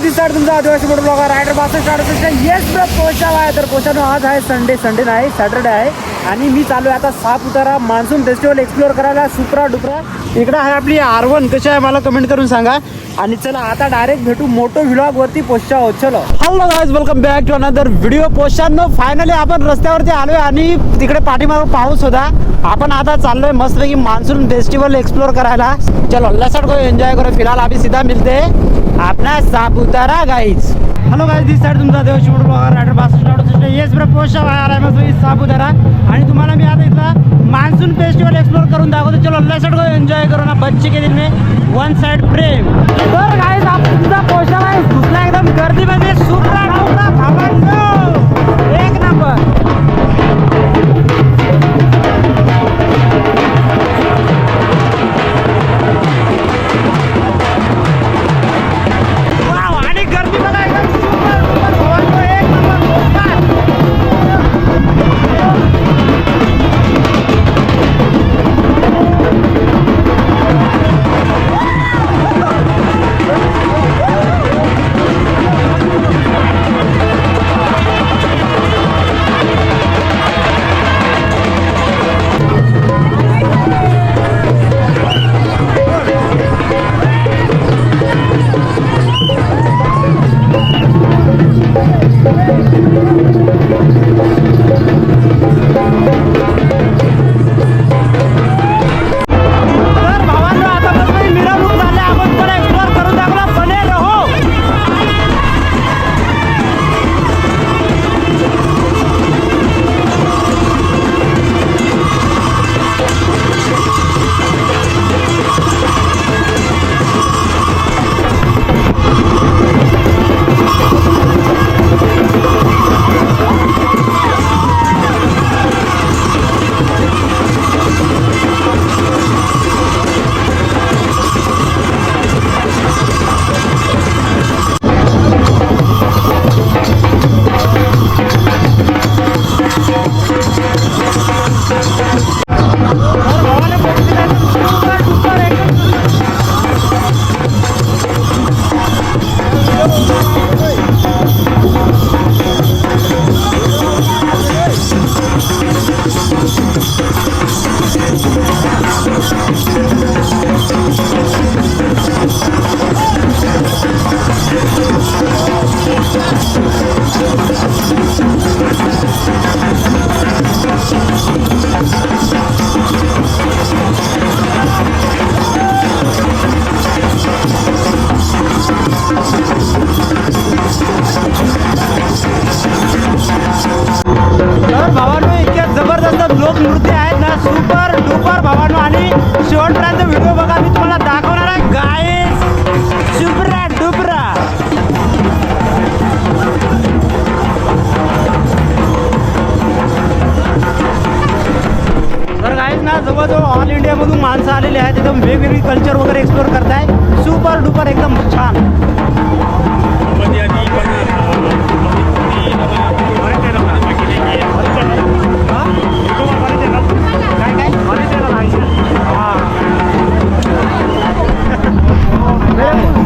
दिस side तुमचा आदिवासी motor blogger rider 6268 yes bro पोचा आहे. तर पोचानो आज आहे संडे नाही सॅटर्डे आहे आणि मी चालू आहे आता सापुतारा मान्सून फेस्टिवल एक्सप्लोर करायला. सुपरा डुपरा इकडं आहे आपली R1 कशी आहे मला कमेंट करून सांगा. आणि चला आता डायरेक्ट भेटू मोटो व्लॉग वरती पोचा आहोत. चलो hello guys welcome back to another video. पोचांनो फायनली आपण रस्त्यावरती आलोय आणि तिकडे पाठीमागे पाऊस होता. आपण आता चाललोय मस्तपैकी मान्सून फेस्टिवल एक्सप्लोर करायला. चलो लेट्स गो एंजॉय करो. फिलहाल अभी सीधा मिलते अपना Saputara guys. Hello guys this side तुमचा देवशी motor blogger rider 6268 yes bro पोचा आलाय मस्तपैकी सापुतारा. आणि तुम्हाला मी आता इथला मान्सून फेस्टिवल एक्सप्लोर करून दाखवतो. चलो लेट्स गो एंजॉय करो ना बच्चे के दिल में वन साइड प्रेम. तर गाइज आप तुमचा पोचा आहे घुसला एकदम गर्दीमध्ये सुपरा डुपरा भावांनो एक नंबर. लोक नृत्य आहेत ना सुपर डुपर भावानो. आणि शेवटपर्यंत व्हिडिओ बघा मी तुम्हाला दाखवणार आहे गाईस सुपरा डुपरा. तर गाईस ना जवळजवळ ऑल इंडियामधून माणसं आलेली आहेत. एकदम वेगवेगळी कल्चर वगैरे एक्सप्लोर करताय. सुपर डुपर एकदम छान.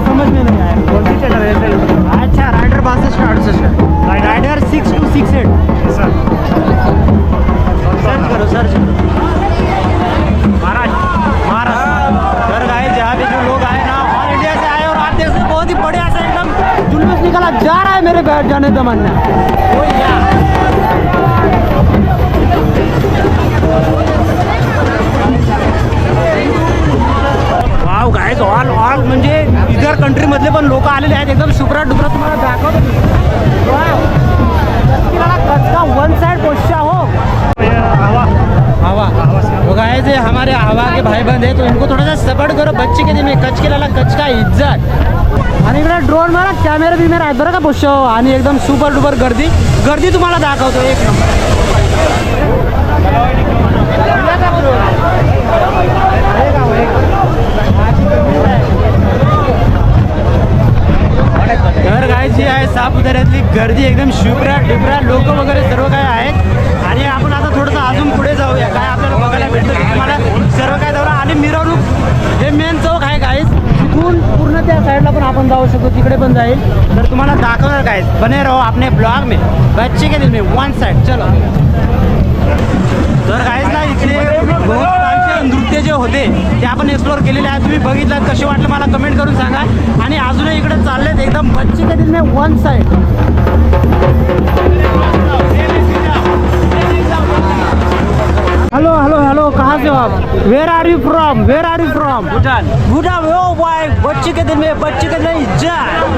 समझ में नहीं आया कौन सी चैनल है. अच्छा राइडर 6268 राइडर 6268 सर सर्च करो सर्च महाराष्ट्र. सर गाइस जहाँ पे जो लोग आए ना ऑल इंडिया से आए और आप देख सकते बहुत ही बढ़िया सा एकदम जुलूस निकाला जा रहा है. मेरे बैठ जाने तमन्ना वाव गाइस ऑल म्हणजे इतर कंट्री मधले पण लोक आलेले आहेत. एकदम सुपरा डुपरा तुम्हाला दाखवतो. कचका वन साइड पोस्चा हो हवा वो गाइस ये हमारे हवा के भाई बंद है तो इनको थोड़ा सा सपोर्ट करो. बच्चे के दिन में कच के लाला कच का इज्जत. आणि इकडे ड्रोन मारा कॅमेरा बिमेरा आहेत बरं का पोस्चा. आणि एकदम सुपर डुपर गर्दी तुम्हाला दाखवतो एक नंबर. तर गाइस जी आहे सापुताऱ्यातली गर्दी एकदम शुभ्रा डुबरा लोक वगैरे सर्व काय आहेत. आणि आपण आता थोडंसं अजून पुढे जाऊया काय आपल्याला बघायला भेटतं तुम्हाला सर्व काय दौरा. आणि मिरवणूक हे मेन चौक आहे गाइस. तिथून पूर्ण त्या साईडला पण आपण जाऊ शकतो, तिकडे पण जाईल. तर तुम्हाला दाखवणार काय, बने रहो आपने ब्लॉग में, बच्चे के दिल में, वन साइड. चलो. तर गाईज ना इकडे बहुतांश नृत्य जे होते ते आपण एक्सप्लोर केलेले आहे. तुम्ही बघितलं कसे वाटलं मला कमेंट करून सांगा. आणि अजूनही इकडे चाललेत एकदम बच्चे के दिल में one side. Hello hello hello, कहाँ से हो आप? Where are you from? Where are you from? Bhutan. Bhutan. ओ भाई, बच्चे के दिल में, बच्चे के दिल में जा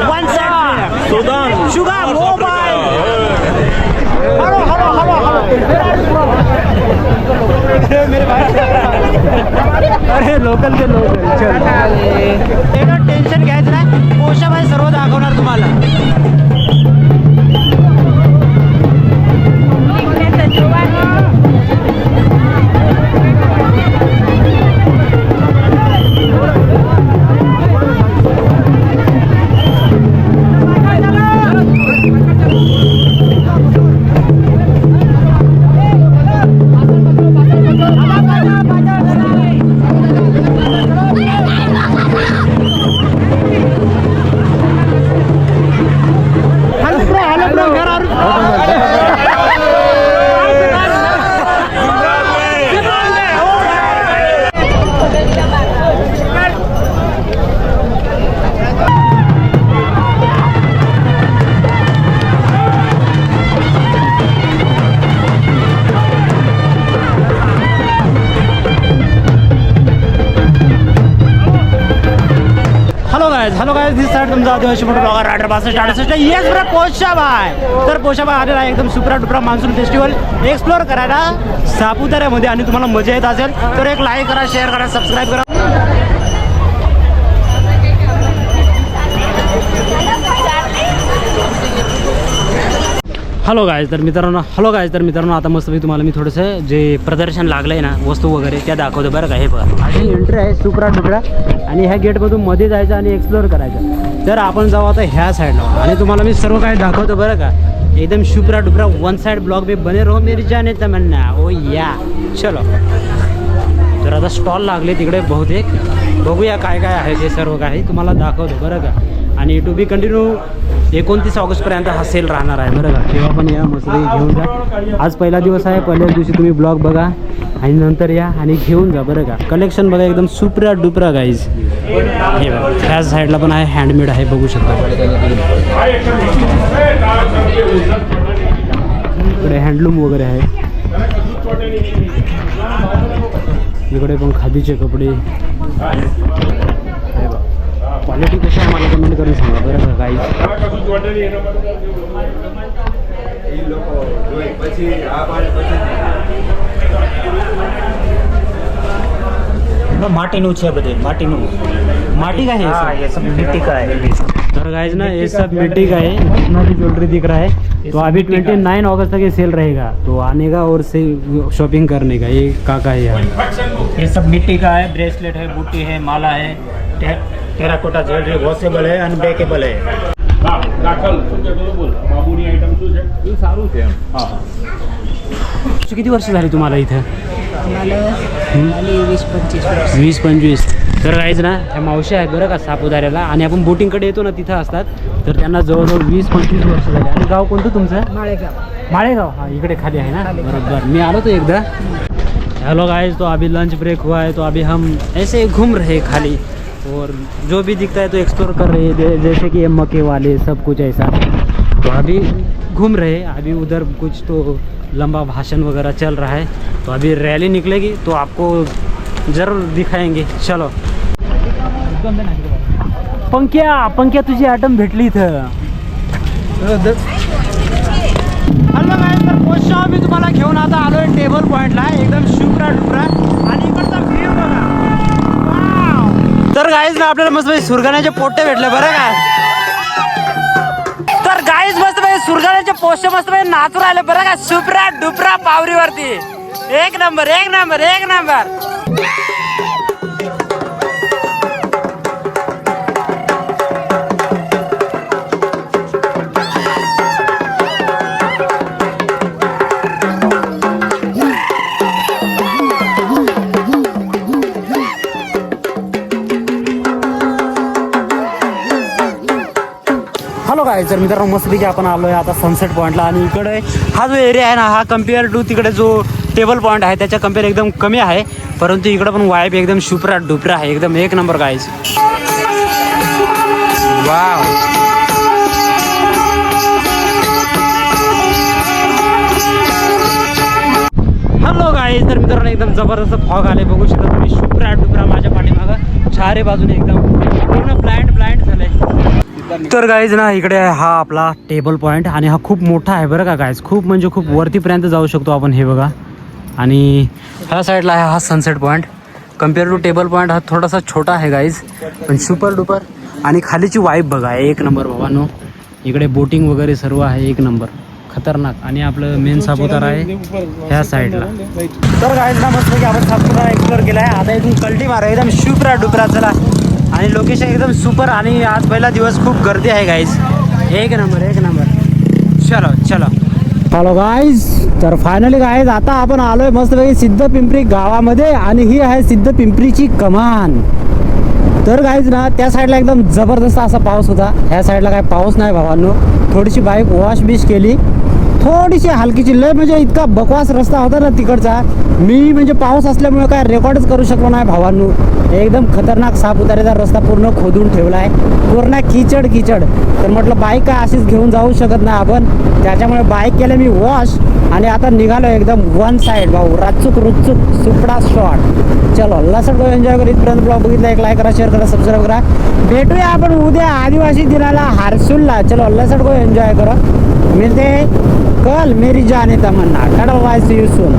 वन साइड. सुदान. सुदान. ओ भाई. Hello hello hello hello, where are you from? मेरे भाई. अरे लोकल के लोक. चल, टेन्शन घ्यायचं नाही, पोषा भाई सर्व दाखवणार तुम्हाला. हॅलो गाइस, दिस साइड तुमचा आदिवासी motor blogger rider 6268. Yes bro, पोशाबाय. तर पोशाबाय आलेला आहे एकदम सुपरा डुपरा मान्सून फेस्टिवल एक्सप्लोर करायला सापुताऱ्यामध्ये. आणि तुम्हाला मजा येत असेल तर एक लाईक करा, शेअर करा, सबस्क्राईब करा. हॅलो गाईज तर मित्रांनो आता मस्त मी तुम्हाला थोडंसं जे प्रदर्शन लागलं आहे ना वस्तू वगैरे त्या दाखवतो बरं का. हे बघा, आणि एंट्री आहे सुपरा डुपरा. आणि ह्या गेटमधून मध्ये जायचं आणि एक्सप्लोर करायचं. तर आपण जाऊ आता ह्या साईडला आणि तुम्हाला मी सर्व काही दाखवतो बरं का. एकदम सुपरा डुपरा वन साइड ब्लॉग में बने रहो मेरी जाने तमन्ना. ओ या, चलो. तर आता स्टॉल लागले तिकडे बहुतेक, बघूया काय काय आहे ते सर्व काही तुम्हाला दाखवतो बरं का. आणि टू बी कंटिन्यू 29 ऑगस्टपर्यंत हा सेल राहणार आहे बरं का. तेव्हा पण या मस्त घेऊन जा. आज पहिला दिवस आहे, पहिल्याच दिवशी तुम्ही ब्लॉग बघा आणि नंतर या आणि घेऊन जा बरं का. कलेक्शन बघा एकदम सुपरा डुपरा गाईज. हे बघा, ह्या साईडला पण आहे, हँडमेड आहे, बघू शकता. इकडे हँडलूम वगैरे आहे, इकडे पण खादीचे कपडे. क्वालिटी कशी आहे मला कमेंट करून सांगा बरं का गाईज. माटीनू है बदे, माटीनू माटी का है ये सब मिट्टी का है. तर गाइस ना ये सब मिट्टी का है. इतना भी ज्वेलरी दिख रहा है. तो अभी 29 अगस्त तक ये सेल रहेगा, तो आने का और से शॉपिंग करने का. ये काका है यहाँ. ये सब मिट्टी का है. ब्रेसलेट है, बूटी है, माला है, टेराकोटा ज्वेलरी वॉशेबल है, अनब्रेकेबल है. किती वर्ष झाली तुम्हाला इथं? 20-25. तर गाईज ना ह्या मावशी आहेत बरं का सापुताऱ्याला. आणि आपण बोटिंगकडे येतो ना तिथं असतात. तर त्यांना जवळजवळ 20-25 वर्ष झाली. आणि गाव कोणतं तुमचं? माळेगाव. हाँ, इकडे खाली है ना. बराबर, मैं आलो तो एकदा. हेलो गाइस, तो अभी लंच ब्रेक हुआ है, तो अभी हम ऐसे घूम रहे खाली. और जो भी दिखता है तो एक्सप्लोर कर रहे हैं, जैसे कि ये मक्के वाले सब कुछ ऐसा. तो अभी घूम रहे हैं. अभी उधर कुछ तो लंबा भाषण वगैरह चल रहा है. तो अभी रैली निकलेगी तो आपको ज़रूर दिखाएंगे. चलो. पंक्या तुझी आयटम भेटली इथं. हॅलो गाईस, तर पोषा मी तुम्हाला घेऊन आता आलो आहे टेबल पॉईंटला. एकदम शुक्रा डुकरा. आणि इकडचा व्ह्यू बघा. तर गाईज ना आपल्याला मस्त सुरगाण्याचे पोट्टे भेटले बरं का. तर गाईज मस्त सुरगाण्याचे पोट्टे मस्त नाचू राहिले बरं का. सुपरा डुपरा पावरीवरती. एक नंबर, एक नंबर, एक नंबर. हॅलो काय तर मित्रांनो मस्तपैकी आपण आलोय आता सनसेट पॉईंटला आणि इकडे हा जो एरिया आहे ना हा कम्पेअर टू तिकडे जो टेबल पॉईंट आहे त्याच्या कम्पेअर एकदम कमी आहे परंतु इकडे पण वाईब एकदम शुपरा डुपरा आहे एकदम एक number guys wow hello guys तर मित्रांनो एकदम जबरदस्त फॉग आले बघू शकता तुम्ही शुपरा डुपरा माझ्या पाठीमागं चारे बाजूने एकदम पूर्ण ब्लाइंड झालंय तर गाईज ना इकडे हा आपला टेबल पॉईंट आणि हा खूप मोठा आहे बरं का गाईज खूप म्हणजे खूप वरतीपर्यंत जाऊ शकतो आपण हे बघा आणि ह्या साईडला आहे हा sunset point compare to table point हा थोडासा छोटा आहे गाईज पण सुपर डुपर आणि खालीची वाईब बघा एक नंबर बाबांनो इकडे बोटिंग वगैरे सर्व आहे एक नंबर खतरनाक आणि आपलं मेन सापुतारा आहे ह्या साईडला तर गाईज ना मस्त की आपण सापुतारा एक्सप्लोर केला आहे आता इथून कल्टी मारा एकदम शुपरा डुपरा चला आणि लोकेशन एकदम सुपर आणि आज पहिला दिवस खूप गर्दी आहे गाईज एक नंबर चलो चलो हॅलो गाईज तर फायनली गाईज आता आपण आलोय मस्तपैकी सिद्धपिंपरी गावामध्ये आणि ही आहे सिद्धपिंपरीची कमान तर गाईज ना त्या साईडला एकदम जबरदस्त असा पाऊस होता ह्या साईडला काय पाऊस नाही भावांनो थोडीशी बाईक वॉश बिश केली थोडीशी हलकीची लय म्हणजे इतका बकवास रस्ता होता ना तिकडचा मी म्हणजे पाऊस असल्यामुळे काय रेकॉर्डच करू शकलो नाही भावांनो एकदम खतरनाक सापुताऱ्याचा रस्ता पूर्ण खोदून ठेवला आहे पूर्ण किचड तर म्हटलं बाईक काय अशीच घेऊन जाऊ शकत नाही आपण त्याच्यामुळे बाईक केलं मी वॉश आणि आता निघालो एकदम वन साईड भाऊ राचूक रुचूक सुपडा शॉट चलो लसट एन्जॉय करा इथपर्यंत ब्लॉग बघितला एक लाईक करा शेअर करा सबस्क्राईब करा भेटूया आपण उद्या आदिवासी दिनाला हारसूलला चलो लसट एन्जॉय करा मिळते कल मेरी जाने तमन्ना सी यू सून